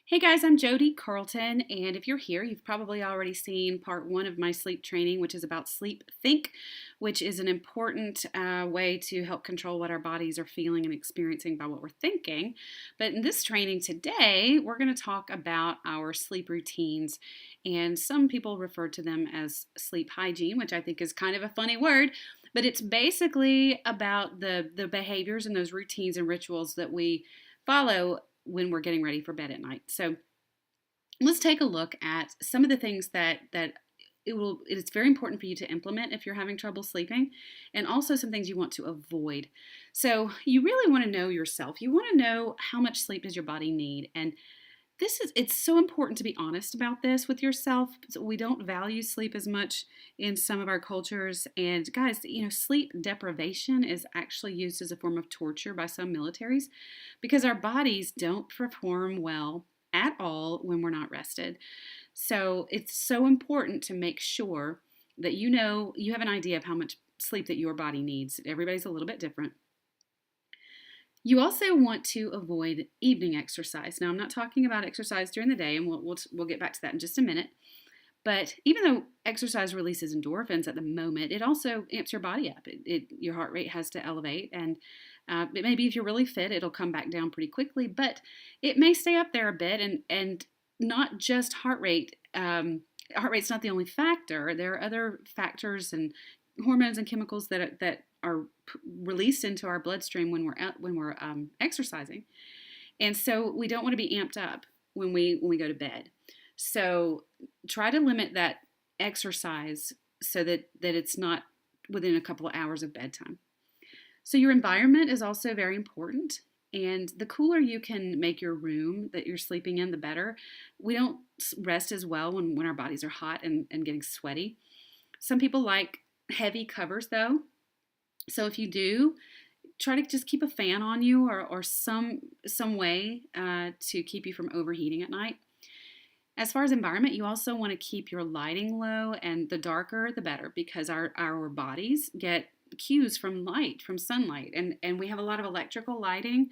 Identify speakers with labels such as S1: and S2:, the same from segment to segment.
S1: Hey guys, I'm Jodi Carlton, and if you're here, you've probably already seen part one of my sleep training, which is about sleep think, which is an important way to help control what our bodies are feeling and experiencing by what we're thinking. But in this training today, we're going to talk about our sleep routines, and some people refer to them as sleep hygiene, which I think is kind of a funny word. But it's basically about the behaviors and those routines and rituals that we follow when we're getting ready for bed at night. So let's take a look at some of the things that it's very important for you to implement if you're having trouble sleeping, and also some things you want to avoid. So you really want to know yourself. You want to know how much sleep does your body need, and it's so important to be honest about this with yourself. We don't value sleep as much in some of our cultures. And guys, sleep deprivation is actually used as a form of torture by some militaries because our bodies don't perform well at all when we're not rested. So it's so important to make sure that you have an idea of how much sleep that your body needs. Everybody's a little bit different. You also want to avoid evening exercise. Now, I'm not talking about exercise during the day, and we'll get back to that in just a minute. But even though exercise releases endorphins at the moment, it also amps your body up. Your heart rate has to elevate, and maybe if you're really fit, it'll come back down pretty quickly. But it may stay up there a bit, and not just heart rate. Heart rate's not the only factor. There are other factors and hormones and chemicals that are released into our bloodstream when we're exercising, and so we don't want to be amped up when we go to bed. So try to limit that exercise so that it's not within a couple of hours of bedtime. So your environment is also very important. And the cooler you can make your room that you're sleeping in, the better. We don't rest as well when our bodies are hot and getting sweaty. Some people like heavy covers though. So if you do, try to just keep a fan on you or some way to keep you from overheating at night. As far as environment, you also want to keep your lighting low, and the darker the better, because our bodies get cues from light, from sunlight, and we have a lot of electrical lighting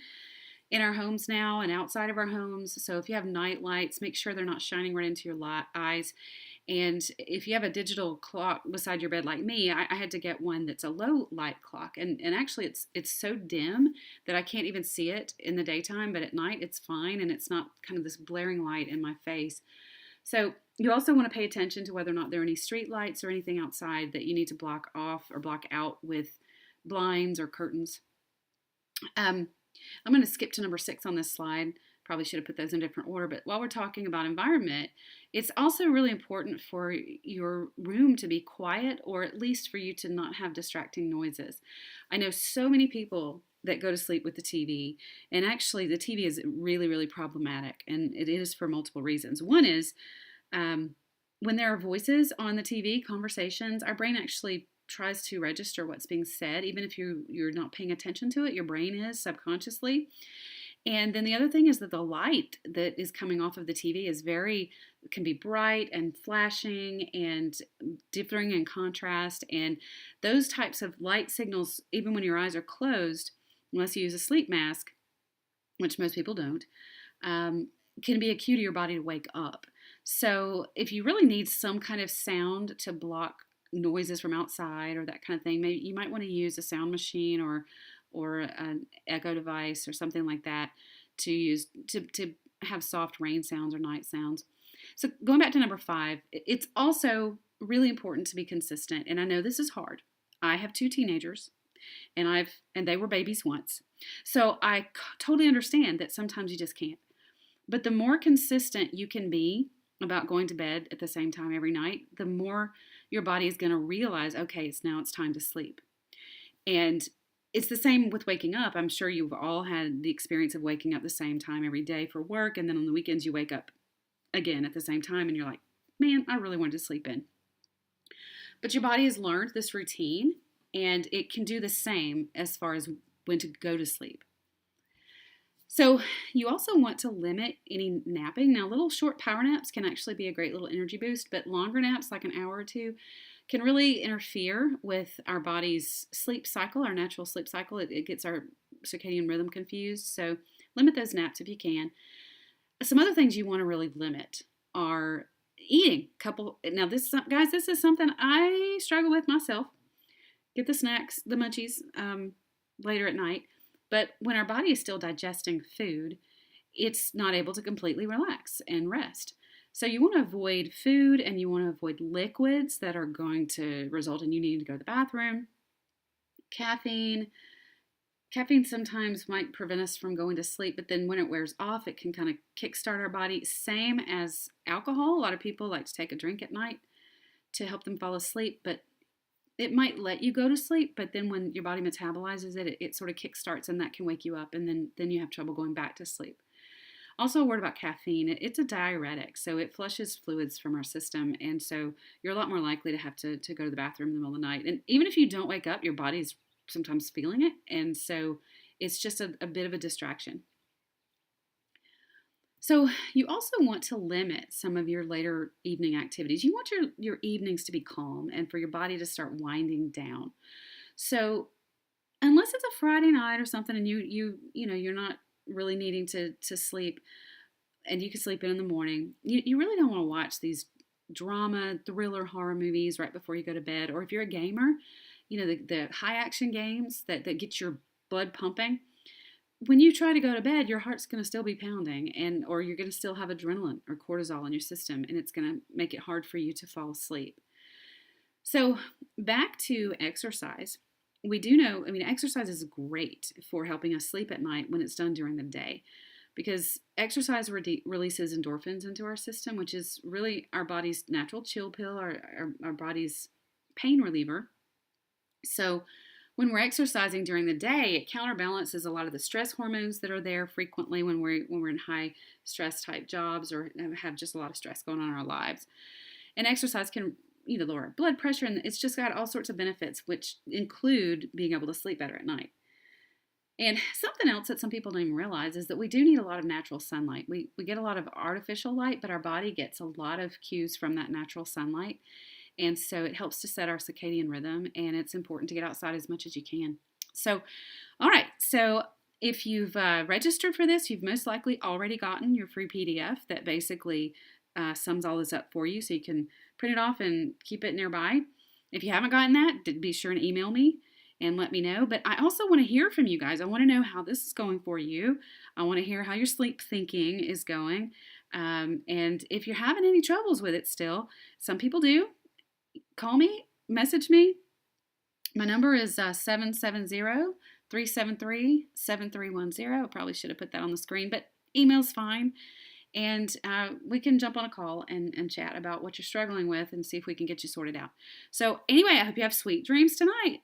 S1: in our homes now and outside of our homes. So if you have night lights, make sure they're not shining right into your eyes. And if you have a digital clock beside your bed like me, I had to get one that's a low light clock. And actually it's so dim that I can't even see it in the daytime, but at night it's fine and it's not kind of this blaring light in my face. So you also want to pay attention to whether or not there are any street lights or anything outside that you need to block off or block out with blinds or curtains. I'm going to skip to number 6 on this slide. Probably should have put those in a different order, but while we're talking about environment, it's also really important for your room to be quiet, or at least for you to not have distracting noises. I know so many people that go to sleep with the TV, and actually the TV is really, really problematic, and it is for multiple reasons. One is when there are voices on the TV, conversations, our brain actually tries to register what's being said, even if you're not paying attention to it. Your brain is subconsciously. And then the other thing is that the light that is coming off of the TV can be bright and flashing and differing in contrast. And those types of light signals, even when your eyes are closed, unless you use a sleep mask, which most people don't, can be a cue to your body to wake up. So if you really need some kind of sound to block noises from outside or that kind of thing, maybe you might want to use a sound machine or an echo device or something like that to use to have soft rain sounds or night sounds. So going back to number 5, it's also really important to be consistent. And I know this is hard. I have 2 teenagers, and they were babies once. So I totally understand that sometimes you just can't. But the more consistent you can be about going to bed at the same time every night, the more your body is going to realize, okay, it's time to sleep. And it's the same with waking up. I'm sure you've all had the experience of waking up the same time every day for work, and then on the weekends you wake up again at the same time and you're like, man, I really wanted to sleep in. But your body has learned this routine, and it can do the same as far as when to go to sleep. So you also want to limit any napping. Now, little short power naps can actually be a great little energy boost, but longer naps, like an hour or 2, can really interfere with our body's sleep cycle, our natural sleep cycle. It gets our circadian rhythm confused. So limit those naps if you can. Some other things you want to really limit are eating. Now this, guys, this is something I struggle with myself. Get the snacks, the munchies, later at night. But when our body is still digesting food, it's not able to completely relax and rest. So you want to avoid food and you want to avoid liquids that are going to result in you needing to go to the bathroom. Caffeine. Caffeine sometimes might prevent us from going to sleep, but then when it wears off, it can kind of kickstart our body. Same as alcohol. A lot of people like to take a drink at night to help them fall asleep, but it might let you go to sleep, but then when your body metabolizes it, it sort of kickstarts and that can wake you up, and then you have trouble going back to sleep. Also, a word about caffeine. It's a diuretic, so it flushes fluids from our system, and so you're a lot more likely to have to go to the bathroom in the middle of the night. And even if you don't wake up, your body's sometimes feeling it, and so it's just a bit of a distraction. So you also want to limit some of your later evening activities. You want your evenings to be calm and for your body to start winding down. So unless it's a Friday night or something and you're not really needing to sleep and you can sleep in the morning, you really don't want to watch these drama, thriller, horror movies right before you go to bed. Or if you're a gamer, the high action games that get your blood pumping. When you try to go to bed, your heart's going to still be pounding, or you're going to still have adrenaline or cortisol in your system, and it's going to make it hard for you to fall asleep. So back to exercise. We do know, exercise is great for helping us sleep at night when it's done during the day, because exercise releases endorphins into our system, which is really our body's natural chill pill, our body's pain reliever. So when we're exercising during the day, it counterbalances a lot of the stress hormones that are there frequently when we're in high stress type jobs or have just a lot of stress going on in our lives. And exercise can lower our blood pressure, and it's just got all sorts of benefits, which include being able to sleep better at night. And something else that some people don't even realize is that we do need a lot of natural sunlight. We get a lot of artificial light, but our body gets a lot of cues from that natural sunlight. And so it helps to set our circadian rhythm, and it's important to get outside as much as you can. So, all right. So if you've registered for this, you've most likely already gotten your free PDF that basically sums all this up for you. So you can print it off and keep it nearby. If you haven't gotten that, be sure and email me and let me know. But I also want to hear from you guys. I want to know how this is going for you. I want to hear how your sleep thinking is going. And if you're having any troubles with it still, some people do. Call me, message me. My number is 770-373-7310. I probably should have put that on the screen, but email's fine. And we can jump on a call and chat about what you're struggling with and see if we can get you sorted out. So anyway, I hope you have sweet dreams tonight.